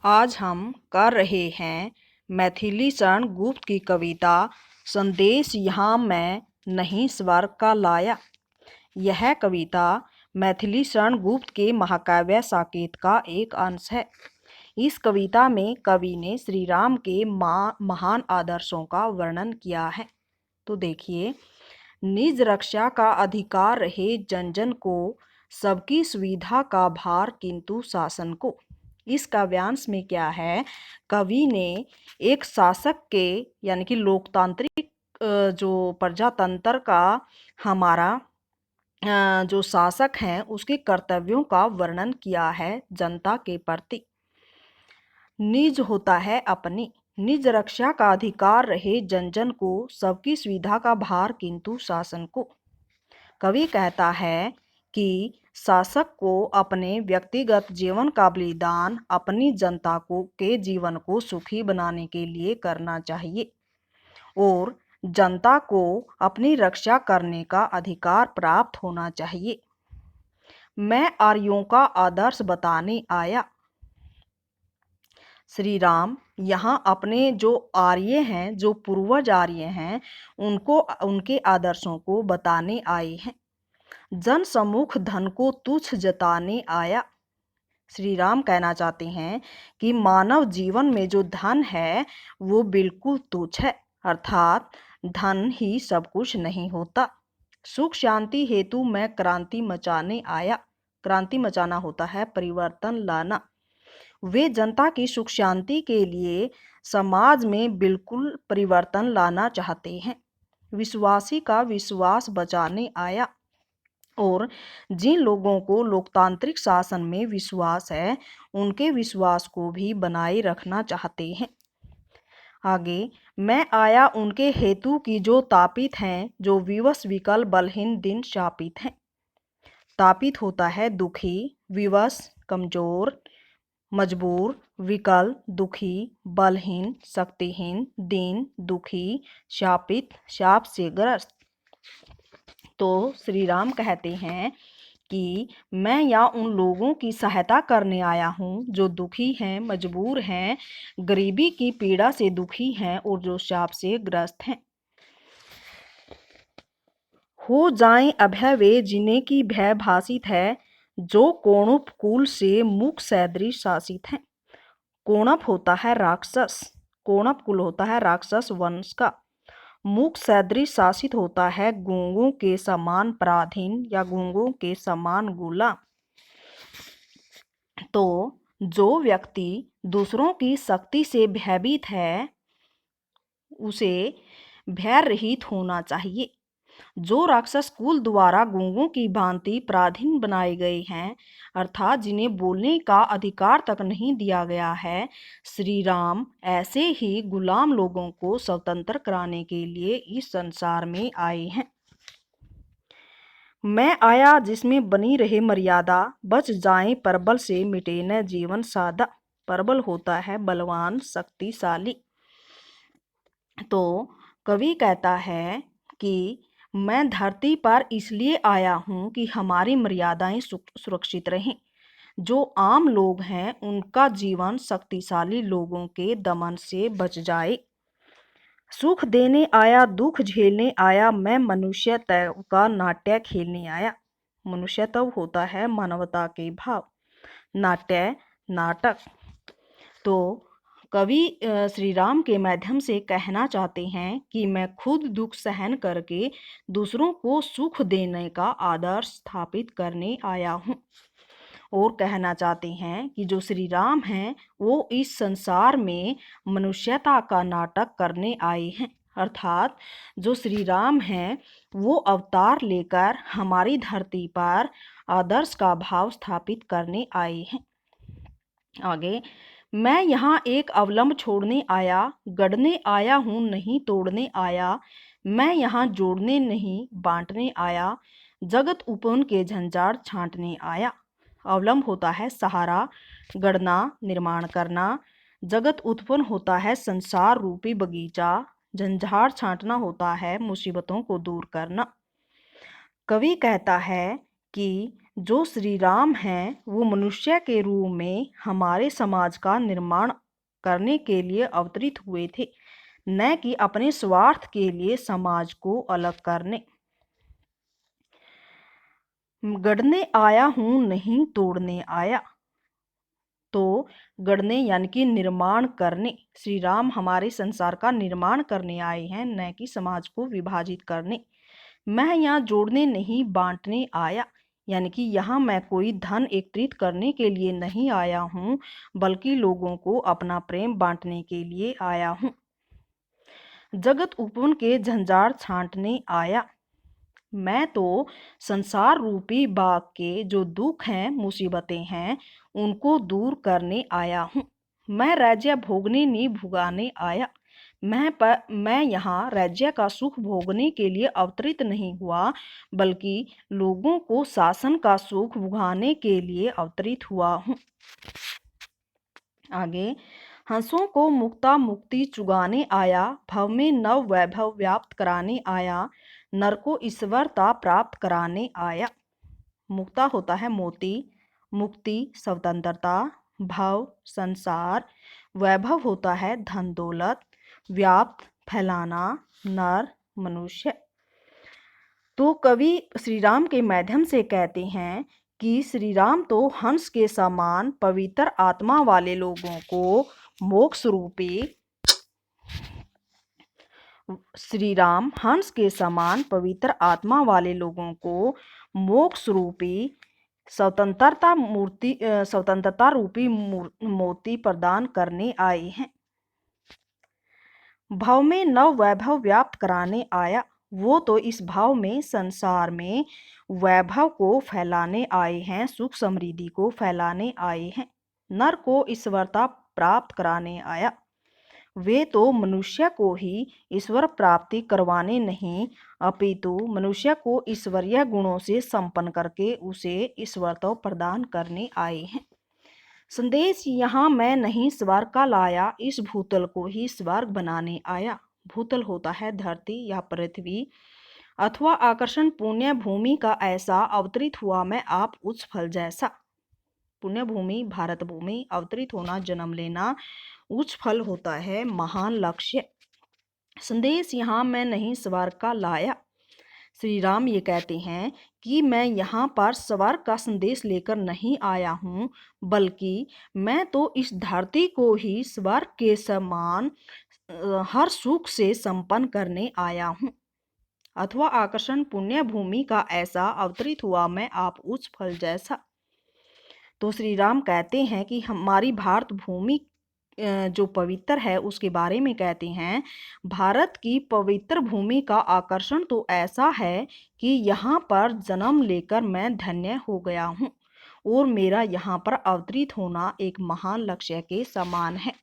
आज हम कर रहे हैं मैथिली शरण गुप्त की कविता संदेश यहाँ मैं नहीं स्वर्ग का लाया। यह कविता मैथिली शरण गुप्त के महाकाव्य साकेत का एक अंश है। इस कविता में कवि ने श्री राम के महान आदर्शों का वर्णन किया है। तो देखिए, निज रक्षा का अधिकार रहे जन जन को, सबकी सुविधा का भार किंतु शासन को। इस काव्यांश में क्या है, कवि ने एक शासक के यानी कि लोकतांत्रिक जो प्रजातंत्र का हमारा जो शासक हैं उसके कर्तव्यों का वर्णन किया है जनता के प्रति। निज होता है अपनी, निज रक्षा का अधिकार रहे जन जन को, सबकी सुविधा का भार किंतु शासन को। कवि कहता है कि शासक को अपने व्यक्तिगत जीवन का बलिदान अपनी जनता के जीवन को सुखी बनाने के लिए करना चाहिए और जनता को अपनी रक्षा करने का अधिकार प्राप्त होना चाहिए। मैं आर्यों का आदर्श बताने आया। श्री राम यहाँ अपने जो आर्य हैं, जो पूर्वज आर्य हैं, उनके आदर्शों को बताने आए हैं। जन सम्मुख धन को तुच्छ जताने आया। श्री राम कहना चाहते हैं कि मानव जीवन में जो धन है वो बिल्कुल तुच्छ है, अर्थात धन ही सब कुछ नहीं होता। सुख शांति हेतु मैं क्रांति मचाने आया। क्रांति मचाना होता है परिवर्तन लाना। वे जनता की सुख शांति के लिए समाज में बिल्कुल परिवर्तन लाना चाहते हैं। विश्वासी का विश्वास बचाने आया और जिन लोगों को लोकतांत्रिक शासन में विश्वास है उनके विश्वास को भी बनाए रखना चाहते हैं। आगे, मैं आया उनके हेतु की जो तापित हैं, जो विवश विकल बलहीन दिन शापित हैं। तापित होता है दुखी, विवश कमजोर, मजबूर, विकल दुखी, बलहीन शक्तिहीन, दीन दुखी, शापित शाप से ग्रस्त। तो श्री राम कहते हैं कि मैं यहाँ उन लोगों की सहायता करने आया हूँ जो दुखी हैं, मजबूर हैं, गरीबी की पीड़ा से दुखी हैं और जो शाप से ग्रस्त हैं। हो जाएं अभय वे जिन्हें की भय भासित है, जो कोणप कुल से मुख सदृश शासित हैं। कोणप होता है राक्षस, कोणप कुल होता है राक्षस वंश का। मुख सदृश शासित होता है गूंगों के समान पराधीन या गूंगों के समान गुलाम। तो जो व्यक्ति दूसरों की शक्ति से भयभीत है उसे भय रहित होना चाहिए। जो राक्षस कुल द्वारा गूंगों की भांति पराधीन बनाए गए हैं, अर्थात जिन्हें बोलने का अधिकार तक नहीं दिया गया है, श्री राम ऐसे ही गुलाम लोगों को स्वतंत्र कराने के लिए इस संसार में आए हैं। मैं आया जिसमें बनी रहे मर्यादा, बच जाए परबल से मिटे न जीवन सादा। परबल होता है बलवान शक्तिशाली। तो कवि कहता है कि मैं धरती पर इसलिए आया हूँ कि हमारी मर्यादाएं सुरक्षित रहें। जो आम लोग हैं उनका जीवन शक्तिशाली लोगों के दमन से बच जाए। सुख देने आया, दुख झेलने आया, मैं मनुष्यत्व का नाट्य खेलने आया। मनुष्यत्व होता है मानवता के भाव, नाट्य नाटक। तो कवि श्री राम के माध्यम से कहना चाहते हैं कि मैं खुद दुख सहन करके दूसरों को सुख देने का आदर्श स्थापित करने आया हूँ। और कहना चाहते हैं कि जो श्री राम हैं वो इस संसार में मनुष्यता का नाटक करने आए हैं, अर्थात जो श्री राम हैं वो अवतार लेकर हमारी धरती पर आदर्श का भाव स्थापित करने आए हैं। आगे, मैं यहाँ एक अवलंब छोड़ने आया, गढ़ने आया हूँ नहीं तोड़ने आया। मैं यहाँ जोड़ने नहीं बांटने आया, जगत उपवन के झंझार छांटने आया। अवलंब होता है सहारा, गढ़ना निर्माण करना। जगत उत्पन्न होता है संसार रूपी बगीचा। झंझार छांटना होता है मुसीबतों को दूर करना। कवि कहता है कि जो श्री राम हैं वो मनुष्य के रूप में हमारे समाज का निर्माण करने के लिए अवतरित हुए थे, न कि अपने स्वार्थ के लिए समाज को अलग करने। गढ़ने आया हूँ नहीं तोड़ने आया। तो गढ़ने यानी कि निर्माण करने, श्री राम हमारे संसार का निर्माण करने आए हैं, न कि समाज को विभाजित करने। मैं यहाँ जोड़ने नहीं बांटने आया, यानी कि यहाँ मैं कोई धन एकत्रित करने के लिए नहीं आया हूँ, बल्कि लोगों को अपना प्रेम बांटने के लिए आया हूँ। जगत उपवन के झंझार छांटने आया। मैं तो संसार रूपी बाग के जो दुख हैं, मुसीबतें हैं, उनको दूर करने आया हूँ। मैं राज्य भोगने नहीं भुगाने आया। मैं यहाँ राज्य का सुख भोगने के लिए अवतरित नहीं हुआ, बल्कि लोगों को शासन का सुख भुगाने के लिए अवतरित हुआ हूँ। आगे, हंसों को मुक्ता मुक्ति चुगाने आया, भव में नव वैभव व्याप्त कराने आया, नर को ईश्वरता प्राप्त कराने आया। मुक्ता होता है मोती, मुक्ति स्वतंत्रता, भव संसार, वैभव होता है धन दौलत, व्याप्त फैलाना, नर मनुष्य। तो कवि श्री राम के माध्यम से कहते हैं कि श्री राम तो हंस के समान पवित्र आत्मा वाले लोगों को मोक्ष रूपी श्री राम हंस के समान पवित्र आत्मा वाले लोगों को मोक्ष रूपी स्वतंत्रता रूपी मोती प्रदान करने आए हैं। भाव में नव वैभव व्याप्त कराने आया। वो तो इस भाव में संसार में वैभव को फैलाने आए हैं, सुख समृद्धि को फैलाने आए हैं। नर को ईश्वरता प्राप्त कराने आया। वे तो मनुष्य को ही ईश्वर प्राप्ति करवाने नहीं, अपितु मनुष्य को ईश्वरीय गुणों से संपन्न करके उसे ईश्वरत्व प्रदान करने आए हैं। संदेश यहाँ मैं नहीं स्वर्ग का लाया, इस भूतल को ही स्वर्ग बनाने आया। भूतल होता है धरती या पृथ्वी अथवा आकर्षण पुण्य भूमि का ऐसा अवतरित हुआ मैं आप उच्च फल जैसा। पुण्य भूमि भारत भूमि, अवतरित होना जन्म लेना, उच्च फल होता है महान लक्ष्य। संदेश यहाँ मैं नहीं स्वर्ग का लाया। श्री राम ये कहते हैं कि मैं यहाँ पर स्वर्ग का संदेश लेकर नहीं आया हूँ, बल्कि मैं तो इस धरती को ही स्वर्ग के समान हर सुख से संपन्न करने आया हूँ। अथवा आकर्षण पुण्य भूमि का ऐसा अवतरित हुआ मैं आप उच्च फल जैसा। तो श्री राम कहते हैं कि हमारी भारत भूमि जो पवित्र है उसके बारे में कहते हैं, भारत की पवित्र भूमि का आकर्षण तो ऐसा है कि यहाँ पर जन्म लेकर मैं धन्य हो गया हूँ और मेरा यहाँ पर अवतरित होना एक महान लक्ष्य के समान है।